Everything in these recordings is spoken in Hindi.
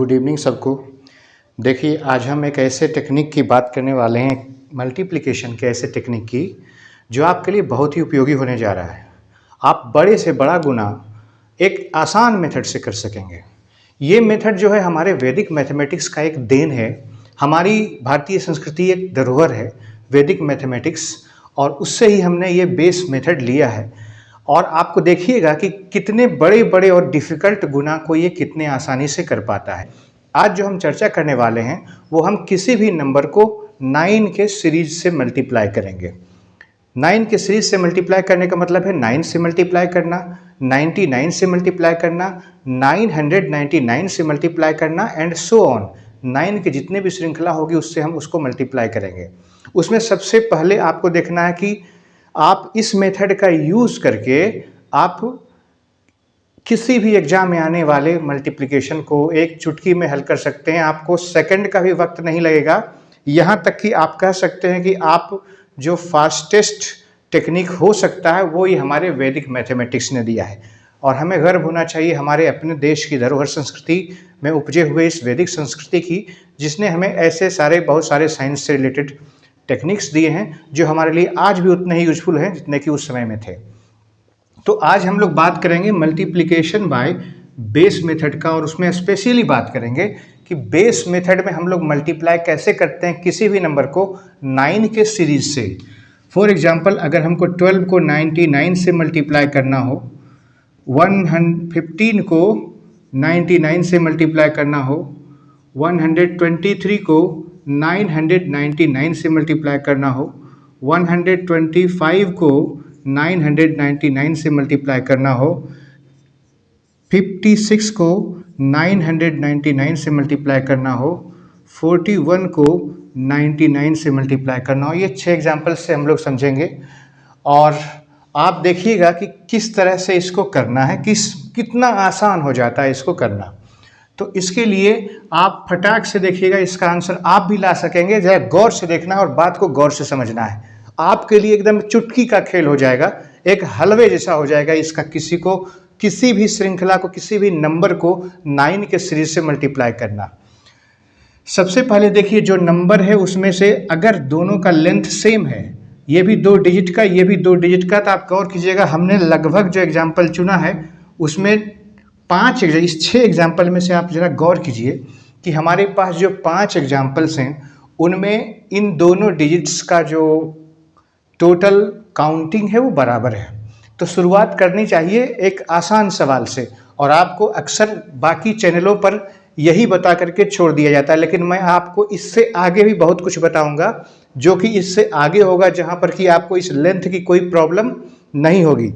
गुड इवनिंग सबको। देखिए, आज हम एक ऐसे टेक्निक की बात करने वाले हैं, मल्टीप्लिकेशन के ऐसे टेक्निक की, जो आपके लिए बहुत ही उपयोगी होने जा रहा है। आप बड़े से बड़ा गुना एक आसान मेथड से कर सकेंगे। ये मेथड जो है हमारे वैदिक मैथमेटिक्स का एक देन है। हमारी भारतीय संस्कृति एक धरोहर है वैदिक मैथमेटिक्स, और उससे ही हमने ये बेस मेथड लिया है। और आपको देखिएगा कि कितने बड़े बड़े और डिफ़िकल्ट गुना को ये कितने आसानी से कर पाता है। आज जो हम चर्चा करने वाले हैं वो हम किसी भी नंबर को 9 के सीरीज से मल्टीप्लाई करेंगे। 9 के सीरीज से मल्टीप्लाई करने का मतलब है 9 से मल्टीप्लाई करना, 99 से मल्टीप्लाई करना, 999 से मल्टीप्लाई करना एंड सो ऑन। 9 के जितने भी श्रृंखला होगी उससे हम उसको मल्टीप्लाई करेंगे। उसमें सबसे पहले आपको देखना है कि आप इस मेथड का यूज़ करके आप किसी भी एग्जाम में आने वाले मल्टीप्लिकेशन को एक चुटकी में हल कर सकते हैं। आपको सेकंड का भी वक्त नहीं लगेगा। यहाँ तक कि आप कह सकते हैं कि आप जो फास्टेस्ट टेक्निक हो सकता है वो ये हमारे वैदिक मैथमेटिक्स ने दिया है। और हमें गर्व होना चाहिए हमारे अपने देश की धरोहर संस्कृति में उपजे हुए इस वैदिक संस्कृति की, जिसने हमें ऐसे सारे बहुत सारे साइंस से रिलेटेड टेक्निक्स दिए हैं जो हमारे लिए आज भी उतने ही यूजफुल हैं जितने कि उस समय में थे। तो आज हम लोग बात करेंगे मल्टीप्लिकेशन बाय बेस मेथड का, और उसमें स्पेशली बात करेंगे कि बेस मेथड में हम लोग मल्टीप्लाई कैसे करते हैं किसी भी नंबर को 9 के सीरीज से। फॉर एग्जांपल, अगर हमको 12 को 99 से मल्टीप्लाई करना हो, 115 को 99 से मल्टीप्लाई करना हो, 123 को 999 से मल्टीप्लाई करना हो, 125 को 999 से मल्टीप्लाई करना हो, 56 को 999 से मल्टीप्लाई करना हो, 41 को 99 से मल्टीप्लाई करना हो। ये 6 एग्जाम्पल से हम लोग समझेंगे और आप देखिएगा कि किस तरह से इसको करना है, कितना आसान हो जाता है इसको करना। तो इसके लिए आप फटाक से देखिएगा, इसका आंसर आप भी ला सकेंगे। जरा गौर से देखना है और बात को गौर से समझना है। आपके लिए एकदम चुटकी का खेल हो जाएगा, एक हलवे जैसा हो जाएगा इसका किसी भी श्रृंखला को, किसी भी नंबर को 9 के सीरीज से मल्टीप्लाई करना। सबसे पहले देखिए, जो नंबर है उसमें से अगर दोनों का लेंथ सेम है, ये भी 2 डिजिट का, ये भी 2 डिजिट का, तो आप गौर कीजिएगा हमने लगभग जो एग्जाम्पल चुना है उसमें 5 इस 6 एग्जाम्पल में से आप जरा गौर कीजिए कि हमारे पास जो 5 एग्जाम्पल्स हैं उनमें इन दोनों डिजिट्स का जो टोटल काउंटिंग है वो बराबर है। तो शुरुआत करनी चाहिए एक आसान सवाल से, और आपको अक्सर बाकी चैनलों पर यही बता करके छोड़ दिया जाता है, लेकिन मैं आपको इससे आगे भी बहुत कुछ बताऊंगा जो कि इससे आगे होगा, जहां पर कि आपको इस लेंथ की कोई प्रॉब्लम नहीं होगी।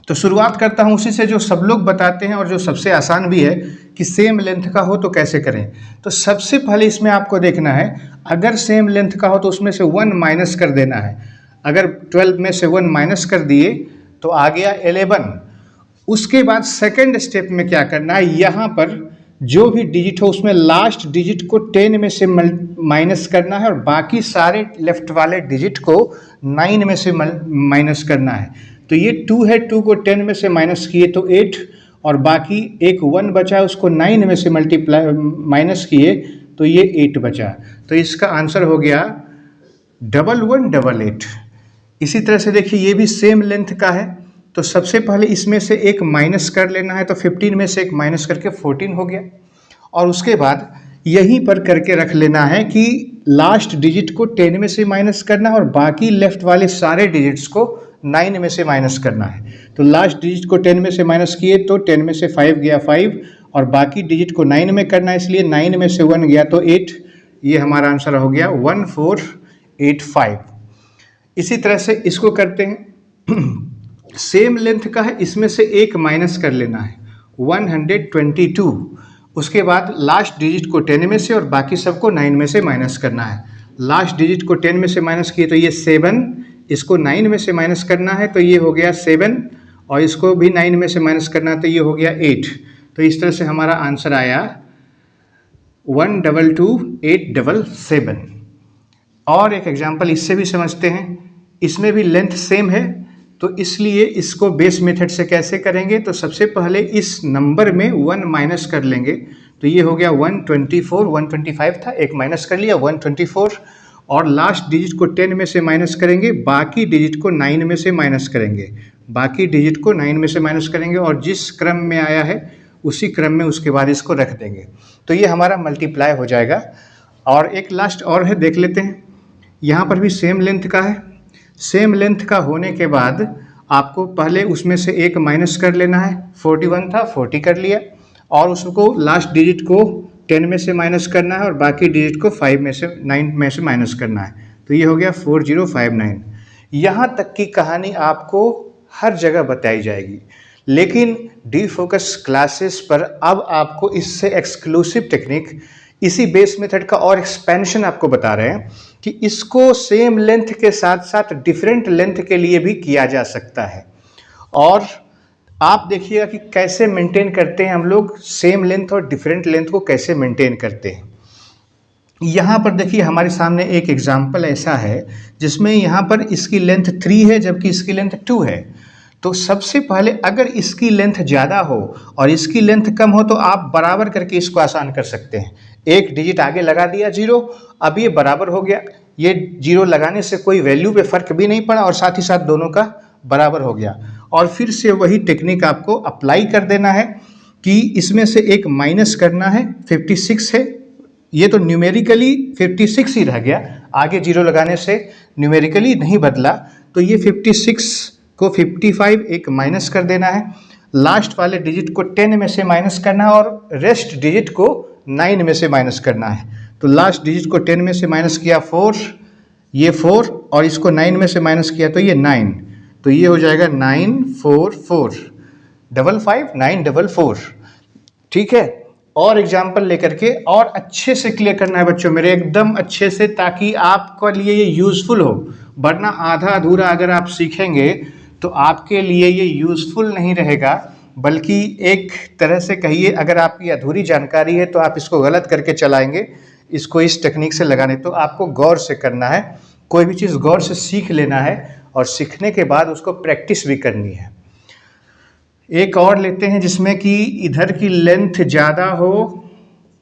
तो शुरुआत करता हूं उसी से जो सब लोग बताते हैं और जो सबसे आसान भी है कि सेम लेंथ का हो तो कैसे करें। तो सबसे पहले इसमें आपको देखना है, अगर सेम लेंथ का हो तो उसमें से 1 माइनस कर देना है। अगर 12 में से 1 माइनस कर दिए तो आ गया 11। उसके बाद सेकंड स्टेप में क्या करना है, यहाँ पर जो भी डिजिट हो उसमें लास्ट डिजिट को 10 में से माइनस करना है, और बाकी सारे लेफ्ट वाले डिजिट को 9 में से माइनस करना है। तो ये 2 है, 2 को 10 में से माइनस किए तो 8, और बाकी एक 1 बचा उसको 9 में से माइनस किए तो ये 8 बचा। तो इसका आंसर हो गया 1188। इसी तरह से देखिए, ये भी सेम लेंथ का है, तो सबसे पहले इसमें से एक माइनस कर लेना है, तो 15 में से एक माइनस करके 14 हो गया। और उसके बाद यहीं पर करके रख लेना है कि लास्ट डिजिट को 10 में से माइनस करना है और बाकी लेफ्ट वाले सारे डिजिट्स को 9 में से माइनस करना है। तो लास्ट डिजिट को 10 में से माइनस किए तो 10 में से 5 गया 5, और बाकी डिजिट को 9 में करना है, इसलिए 9 में से 1 गया तो 8। ये हमारा आंसर हो गया 1485। इसी तरह से इसको करते हैं। सेम लेंथ का है, इसमें से एक माइनस कर लेना है, 122। उसके बाद लास्ट डिजिट को 10 में से और बाकी सबको 9 में से माइनस करना है। लास्ट डिजिट को 10 में से माइनस किए तो ये 7, इसको 9 में से माइनस करना है तो ये हो गया 7, और इसको भी 9 में से माइनस करना है तो ये हो गया 8। तो इस तरह से हमारा आंसर आया 122877। और एक एग्जाम्पल इससे भी समझते हैं, इसमें भी लेंथ सेम है, तो इसलिए इसको बेस मेथड से कैसे करेंगे। तो सबसे पहले इस नंबर में 1 माइनस कर लेंगे, तो ये हो गया 124, 125 था, एक माइनस कर लिया 124, और लास्ट डिजिट को 10 में से माइनस करेंगे, बाकी डिजिट को 9 में से माइनस करेंगे, बाकी डिजिट को 9 में से माइनस करेंगे, और जिस क्रम में आया है उसी क्रम में उसके बाद इसको रख देंगे। तो ये हमारा मल्टीप्लाई हो जाएगा। और एक लास्ट और है, देख लेते हैं। यहाँ पर भी सेम लेंथ का है। सेम लेंथ का होने के बाद आपको पहले उसमें से एक माइनस कर लेना है। 41 था, 40 कर लिया, और उसको लास्ट डिजिट को 10 में से माइनस करना है और बाकी डिजिट को 5 में से 9 में से माइनस करना है। तो ये हो गया 4059। यहाँ तक की कहानी आपको हर जगह बताई जाएगी, लेकिन डी फोकस क्लासेस पर अब आपको इससे एक्सक्लूसिव टेक्निक, इसी बेस मेथड का और एक्सपेंशन आपको बता रहे हैं कि इसको सेम लेंथ के साथ साथ डिफरेंट लेंथ के लिए भी किया जा सकता है। और आप देखिएगा कि कैसे मेंटेन करते हैं हम लोग सेम लेंथ और डिफरेंट लेंथ को कैसे मेंटेन करते हैं। यहाँ पर देखिए हमारे सामने एक एग्जाम्पल ऐसा है जिसमें यहाँ पर इसकी लेंथ 3 है जबकि इसकी लेंथ 2 है। तो सबसे पहले अगर इसकी लेंथ ज़्यादा हो और इसकी लेंथ कम हो तो आप बराबर करके इसको आसान कर सकते हैं। एक डिजिट आगे लगा दिया 0, अब ये बराबर हो गया। ये 0 लगाने से कोई वैल्यू पे फ़र्क भी नहीं पड़ा और साथ ही साथ दोनों का बराबर हो गया। और फिर से वही टेक्निक आपको अप्लाई कर देना है कि इसमें से एक माइनस करना है। 56 है, ये तो न्यूमेरिकली 56 ही रह गया, आगे 0 लगाने से न्यूमेरिकली नहीं बदला। तो ये 56 को 55 एक माइनस कर देना है, लास्ट वाले डिजिट को 10 में से माइनस करना है और रेस्ट डिजिट को 9 में से माइनस करना है। तो लास्ट डिजिट को 10 में से माइनस किया 4, ये 4, और इसको 9 में से माइनस किया तो ये 9। तो ये हो जाएगा 944 55 944। ठीक है, और एग्जाम्पल लेकर के और अच्छे से क्लियर करना है बच्चों मेरे, एकदम अच्छे से, ताकि आपके लिए ये यूज़फुल हो। वरना आधा अधूरा अगर आप सीखेंगे तो आपके लिए ये यूज़फुल नहीं रहेगा, बल्कि एक तरह से कहिए अगर आपकी अधूरी जानकारी है तो आप इसको गलत करके चलाएंगे। इसको इस टेक्निक से लगाने, तो आपको गौर से करना है, कोई भी चीज़ गौर से सीख लेना है और सीखने के बाद उसको प्रैक्टिस भी करनी है। एक और लेते हैं जिसमें कि इधर की लेंथ ज़्यादा हो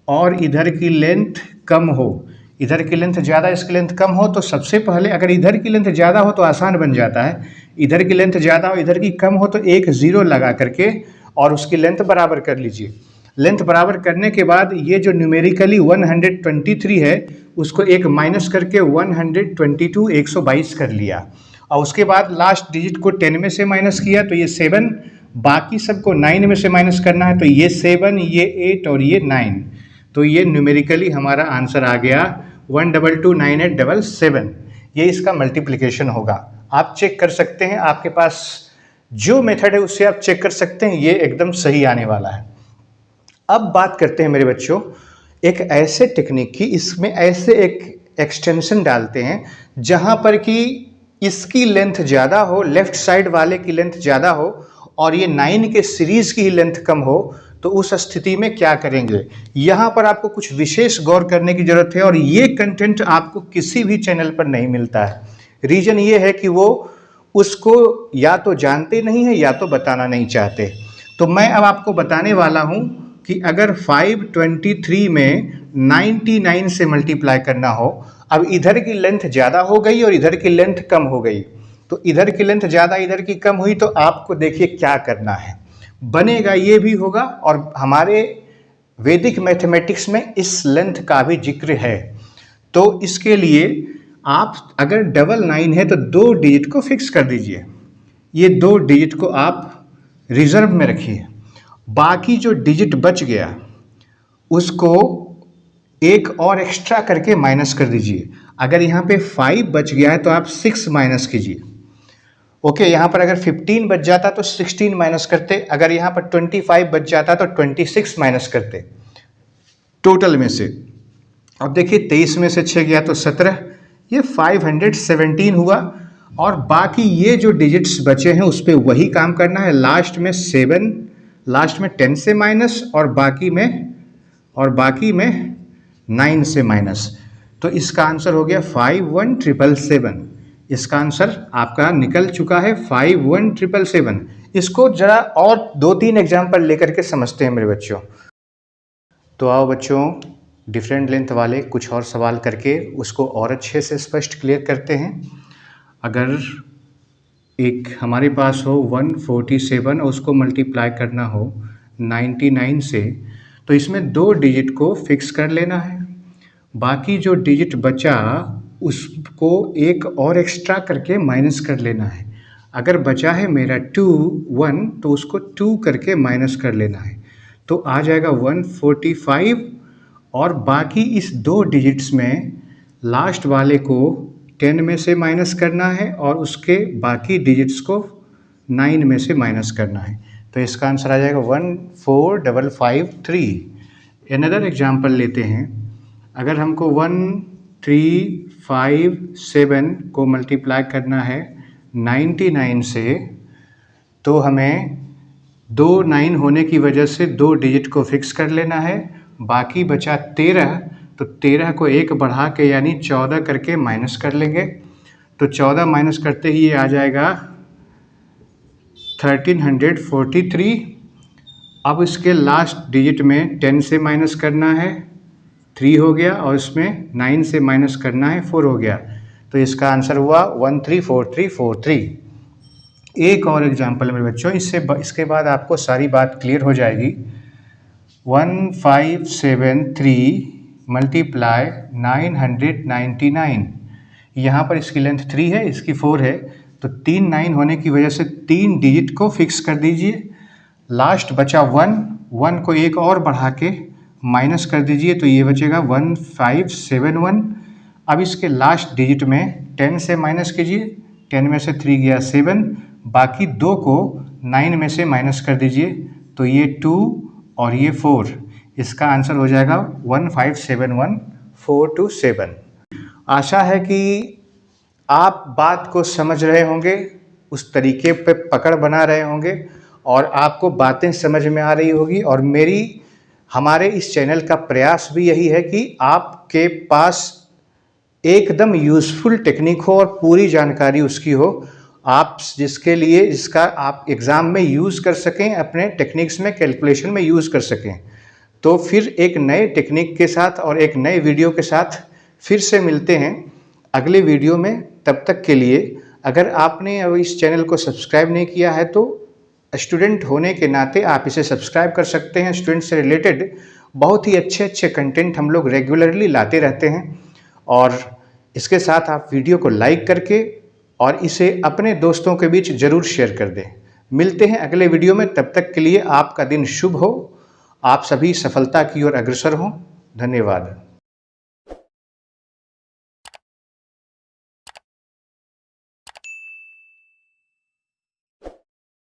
और इधर की लेंथ कम हो। इधर की लेंथ ज़्यादा, इसकी लेंथ कम हो, तो सबसे पहले अगर इधर की लेंथ ज़्यादा हो तो आसान बन जाता है। इधर की लेंथ ज़्यादा हो इधर की कम हो तो एक 0 लगा करके और उसकी लेंथ बराबर कर लीजिए। लेंथ बराबर करने के बाद ये जो न्यूमेरिकली 123 है उसको एक माइनस करके 122 122 कर लिया, और उसके बाद लास्ट डिजिट को 10 में से माइनस किया तो ये 7, बाकी सबको 9 में से माइनस करना है तो ये 7, ये 8 और ये 9। तो ये न्यूमेरिकली हमारा आंसर आ गया 1229877। ये इसका मल्टीप्लिकेशन होगा। आप चेक कर सकते हैं, आपके पास जो मेथड है उससे आप चेक कर सकते हैं, ये एकदम सही आने वाला है। अब बात करते हैं मेरे बच्चों एक ऐसे टेक्निक की, इसमें ऐसे एक एक्सटेंशन डालते हैं जहां पर कि इसकी लेंथ ज़्यादा हो, लेफ्ट साइड वाले की लेंथ ज़्यादा हो और ये 9 के सीरीज़ की ही लेंथ कम हो। तो उस स्थिति में क्या करेंगे, यहाँ पर आपको कुछ विशेष गौर करने की ज़रूरत है, और ये कंटेंट आपको किसी भी चैनल पर नहीं मिलता है। रीज़न ये है कि वो उसको या तो जानते नहीं है या तो बताना नहीं चाहते। तो मैं अब आपको बताने वाला हूँ कि अगर 523 में 99 से मल्टीप्लाई करना हो, अब इधर की लेंथ ज़्यादा हो गई और इधर की लेंथ कम हो गई, तो इधर की लेंथ ज़्यादा इधर की कम हुई, तो आपको देखिए क्या करना है। बनेगा ये भी होगा, और हमारे वैदिक मैथमेटिक्स में इस लेंथ का भी जिक्र है। तो इसके लिए आप अगर 99 है तो 2 डिजिट को फिक्स कर दीजिए, ये 2 डिजिट को आप रिजर्व में रखिए, बाकी जो डिजिट बच गया उसको एक और एक्स्ट्रा करके माइनस कर दीजिए। अगर यहाँ पे 5 बच गया है तो आप 6 माइनस कीजिए। ओके, यहाँ पर अगर 15 बच जाता तो 16 माइनस करते, अगर यहाँ पर 25 बच जाता तो 26 माइनस करते टोटल में से। अब देखिए 23 में से 6 गया तो 17, ये 517 हुआ, और बाकी ये जो डिजिट्स बचे हैं उस पर वही काम करना है। लास्ट में 7, लास्ट में 10 से माइनस, और बाकी में 9 से माइनस। तो इसका आंसर हो गया 51777। इसका आंसर आपका निकल चुका है 51777। इसको जरा और 2-3 एग्जाम्पल लेकर के समझते हैं मेरे बच्चों। तो आओ बच्चों, डिफरेंट लेंथ वाले कुछ और सवाल करके उसको और अच्छे से स्पष्ट क्लियर करते हैं। अगर एक हमारे पास हो 147 और उसको मल्टीप्लाई करना हो 99 से, तो इसमें 2 डिजिट को फिक्स कर लेना है। बाकी जो डिजिट बचा उसको एक और एक्स्ट्रा करके माइनस कर लेना है। अगर बचा है मेरा 1 तो उसको 2 करके माइनस कर लेना है, तो आ जाएगा 145। और बाकी इस 2 डिजिट्स में लास्ट वाले को 10 में से माइनस करना है और उसके बाकी डिजिट्स को 9 में से माइनस करना है। तो इसका आंसर आ जाएगा 14553। अनदर एग्जाम्पल लेते हैं। अगर हमको 1357 को मल्टीप्लाई करना है 99 से, तो हमें 2 9 होने की वजह से 2 डिजिट को फिक्स कर लेना है। बाकी बचा 13, तो 13 को 1 बढ़ा के यानी 14 करके माइनस कर लेंगे। तो 14 माइनस करते ही ये आ जाएगा 1343। अब इसके लास्ट डिजिट में 10 से माइनस करना है, 3 हो गया, और इसमें 9 से माइनस करना है, 4 हो गया। तो इसका आंसर हुआ 134343। एक और एग्जाम्पल मेरे बच्चों, इसके बाद आपको सारी बात क्लियर हो जाएगी। 1573 मल्टीप्लाई 999। यहाँ पर इसकी लेंथ 3 है, इसकी 4 है, तो 3 9 होने की वजह से 3 डिजिट को फिक्स कर दीजिए। लास्ट बचा 1 को एक और बढ़ा के माइनस कर दीजिए, तो ये बचेगा 1571। अब इसके लास्ट डिजिट में 10 से माइनस कीजिए, 10 में से 3 गया 7, बाकी 2 को 9 में से माइनस कर दीजिए, तो ये 2 और ये 4। इसका आंसर हो जाएगा 1571427। आशा है कि आप बात को समझ रहे होंगे, उस तरीके पे पकड़ बना रहे होंगे और आपको बातें समझ में आ रही होगी। और हमारे इस चैनल का प्रयास भी यही है कि आपके पास एकदम यूज़फुल टेक्निक हो और पूरी जानकारी उसकी हो, आप जिसका आप एग्ज़ाम में यूज़ कर सकें, अपने टेक्निक्स में, कैलकुलेशन में यूज़ कर सकें। तो फिर एक नए टेक्निक के साथ और एक नए वीडियो के साथ फिर से मिलते हैं अगले वीडियो में। तब तक के लिए अगर आपने अब इस चैनल को सब्सक्राइब नहीं किया है तो स्टूडेंट होने के नाते आप इसे सब्सक्राइब कर सकते हैं। स्टूडेंट से रिलेटेड बहुत ही अच्छे कंटेंट हम लोग रेगुलरली लाते रहते हैं। और इसके साथ आप वीडियो को लाइक करके और इसे अपने दोस्तों के बीच ज़रूर शेयर कर दें। मिलते हैं अगले वीडियो में, तब तक के लिए आपका दिन शुभ हो, आप सभी सफलता की ओर अग्रसर हों। धन्यवाद।